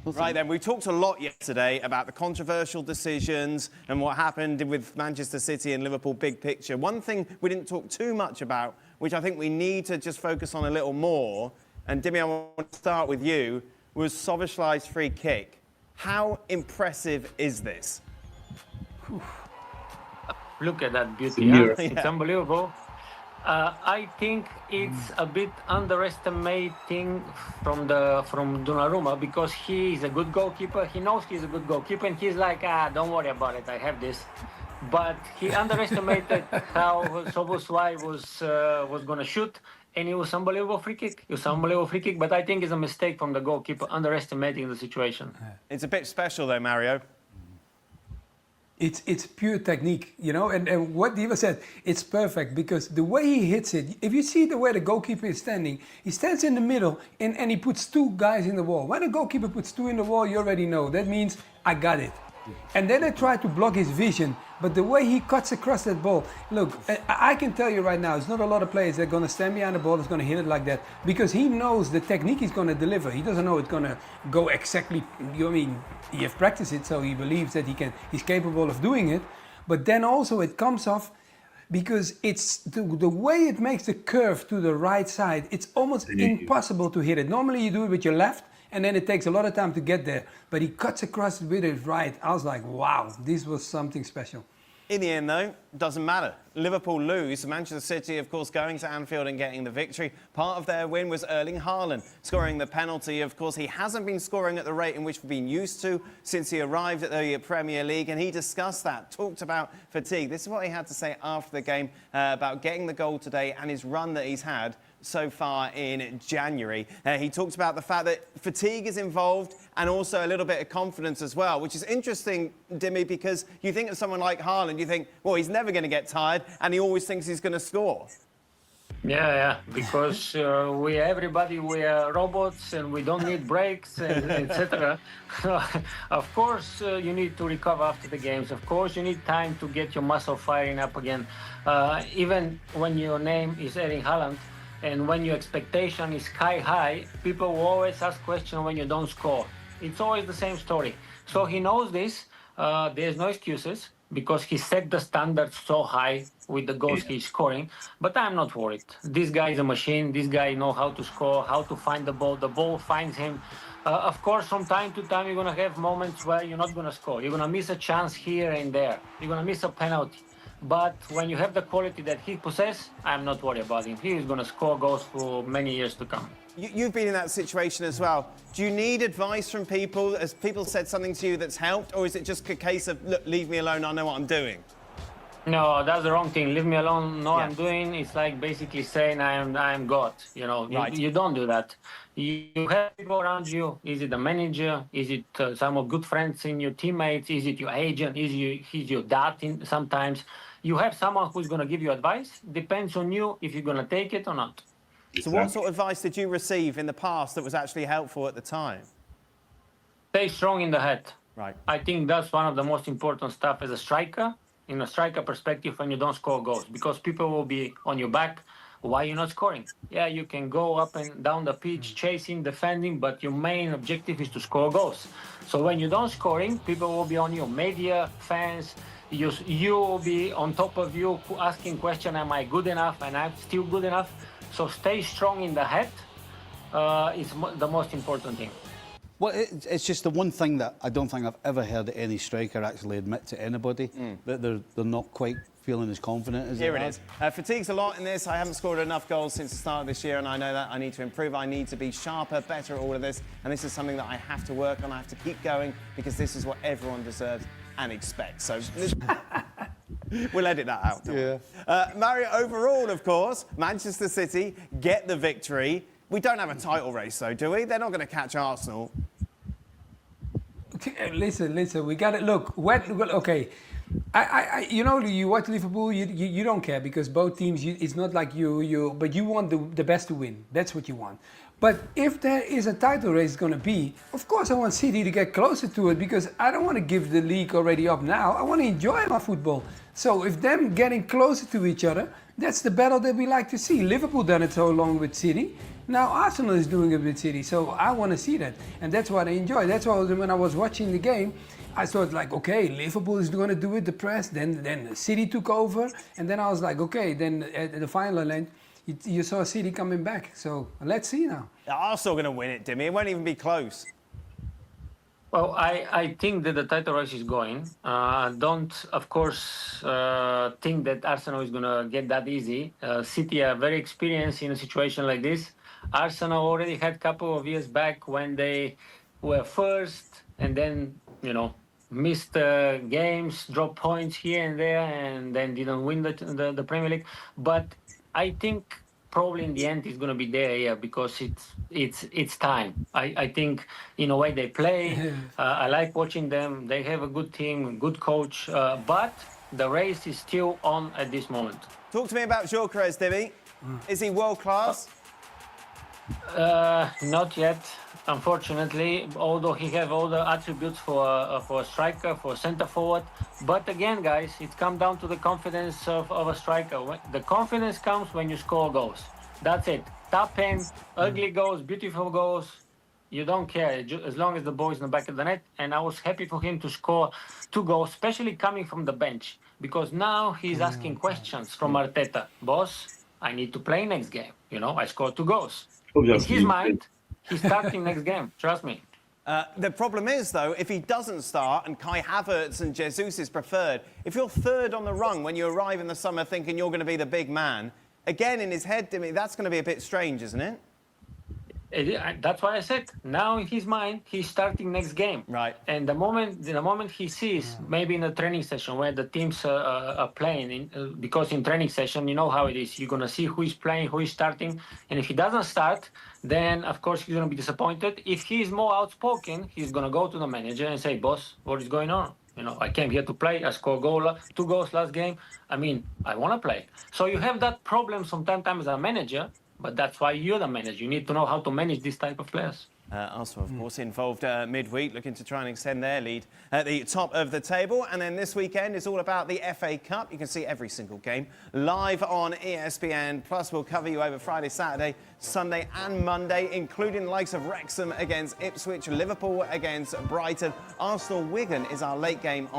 Right then, we talked a lot yesterday about the controversial decisions and what happened with Manchester City and Liverpool big picture. One thing we didn't talk too much about, which I think we need to just focus on a little more, and Dimi, I want to start with you, was Szoboszlai's free kick. How impressive is this? Look at that beauty. Huh? It's unbelievable. I think it's a bit underestimating from Donnarumma, because he is a good goalkeeper. He knows he's a good goalkeeper, and he's like, don't worry about it, I have this. But he underestimated how Szoboszlai was going to shoot, and it was unbelievable free kick. It was unbelievable free kick, but I think it's a mistake from the goalkeeper, underestimating the situation. It's a bit special though, Mario. It's pure technique, you know, and what Diva said, it's perfect, because the way he hits it, if you see the way the goalkeeper is standing, he stands in the middle and he puts two guys in the wall. When a goalkeeper puts two in the wall, you already know, that means I got it. And then they try to block his vision, but the way he cuts across that ball, look, I can tell you right now, it's not a lot of players that are going to stand behind the ball that's going to hit it like that, because he knows the technique he's going to deliver. He doesn't know it's going to go exactly, he has practiced it, so he believes that he's capable of doing it. But then also it comes off because it's the way it makes the curve to the right side, it's almost impossible to hit it. Normally you do it with your left, and then it takes a lot of time to get there. But he cuts across it with his right. I was like, wow, this was something special. In the end, though, doesn't matter. Liverpool lose. Manchester City, of course, going to Anfield and getting the victory. Part of their win was Erling Haaland scoring the penalty. Of course, he hasn't been scoring at the rate in which we've been used to since he arrived at the Premier League, and he discussed that, talked about fatigue. This is what he had to say after the game about getting the goal today and his run that he's had so far in January. He talked about the fact that fatigue is involved and also a little bit of confidence as well, which is interesting, Dimi, because you think of someone like Haaland, you think, well, he's never going to get tired, and he always thinks he's going to score. Yeah, because everybody, we are robots and we don't need breaks, etc. Of course, you need to recover after the games. Of course, you need time to get your muscle firing up again. Even when your name is Erling Haaland, and when your expectation is sky high, people will always ask questions when you don't score. It's always the same story. So he knows this. There's no excuses, because he set the standard so high with the goals he's scoring. But I'm not worried. This guy is a machine. This guy knows how to score, how to find the ball. The ball finds him. Of course, from time to time, you're going to have moments where you're not going to score. You're going to miss a chance here and there. You're going to miss a penalty. But when you have the quality that he possesses, I'm not worried about him. He is going to score goals for many years to come. You've been in that situation as well. Do you need advice from people? Has people said something to you that's helped? Or is it just a case of, look, leave me alone, I know what I'm doing? No, that's the wrong thing. Leave me alone, know what I'm doing. It's like basically saying I'm God. You know, right. You don't do that. You have people around you. Is it the manager? Is it some of good friends in your teammates? Is it your agent? Is your dad sometimes? You have someone who's going to give you advice. Depends on you if you're going to take it or not. So what sort of advice did you receive in the past that was actually helpful at the time? Stay strong in the head. Right. I think that's one of the most important stuff as a striker, in a striker perspective, when you don't score goals, because people will be on your back. Why you're not scoring? Yeah, you can go up and down the pitch, chasing, defending, but your main objective is to score goals. So when you don't scoring, people will be on you, media, fans. You will be on top of you, asking question, am I good enough? And I'm still good enough. So stay strong in the head is the most important thing. Well, it's just the one thing that I don't think I've ever heard any striker actually admit to anybody, that they're not quite feeling as confident as Here it is. Fatigue's a lot in this. I haven't scored enough goals since the start of this year, and I know that I need to improve. I need to be sharper, better at all of this, and this is something that I have to work on. I have to keep going, because this is what everyone deserves and expects. So we'll edit that out. Yeah. Mario, overall, of course, Manchester City get the victory. We don't have a title race, though, do we? They're not going to catch Arsenal. Listen, we got to look. Okay, you know, you watch Liverpool, you don't care, because both teams, it's not like but you want the best to win. That's what you want. But if there is a title race going to be, of course I want City to get closer to it, because I don't want to give the league already up now. I want to enjoy my football. So if them getting closer to each other, that's the battle that we like to see. Liverpool done it so long with City. Now Arsenal is doing it with City, so I want to see that, and that's what I enjoy. That's why when I was watching the game, I thought like, okay, Liverpool is going to do it, the press. Then City took over, and then I was like, okay. Then at the final end, you saw City coming back. So let's see now. Arsenal going to win it, Dimmy. It won't even be close. Well, I think that the title race is going. Don't, of course, think that Arsenal is going to get that easy. City are very experienced in a situation like this. Arsenal already had a couple of years back when they were first and then, missed games, dropped points here and there, and then didn't win the Premier League. But I think probably in the end it's going to be there, yeah, because it's time. I think in a way they play. I like watching them. They have a good team, good coach, but the race is still on at this moment. Talk to me about Gyökeres, Dimmy. Is he world class? Not yet, unfortunately, although he have all the attributes for a striker, for a centre forward. But again, guys, it comes down to the confidence of a striker. The confidence comes when you score goals. That's it. Top end, ugly goals, beautiful goals. You don't care, as long as the ball is in the back of the net. And I was happy for him to score 2 goals, especially coming from the bench, because now he's asking questions from Arteta. Boss, I need to play next game. I scored 2 goals. In his mind, he's starting next game. Trust me. The problem is, though, if he doesn't start and Kai Havertz and Jesus is preferred, if you're third on the rung when you arrive in the summer thinking you're going to be the big man, again, in his head, Dimmy, that's going to be a bit strange, isn't it? That's why I said, now in his mind, he's starting next game. Right. And the moment he sees, maybe in a training session where the teams are playing, because in training session, you know how it is. You're going to see who is playing, who is starting. And if he doesn't start, then, of course, he's going to be disappointed. If he's more outspoken, he's going to go to the manager and say, boss, what is going on? I came here to play. I scored 2 goals last game. I want to play. So you have that problem sometimes as a manager. But that's why you're the manager. You need to know how to manage this type of players. Arsenal, of course, involved midweek, looking to try and extend their lead at the top of the table. And then this weekend is all about the FA Cup. You can see every single game live on ESPN. Plus, we'll cover you over Friday, Saturday, Sunday and Monday, including the likes of Wrexham against Ipswich, Liverpool against Brighton. Arsenal-Wigan is our late game on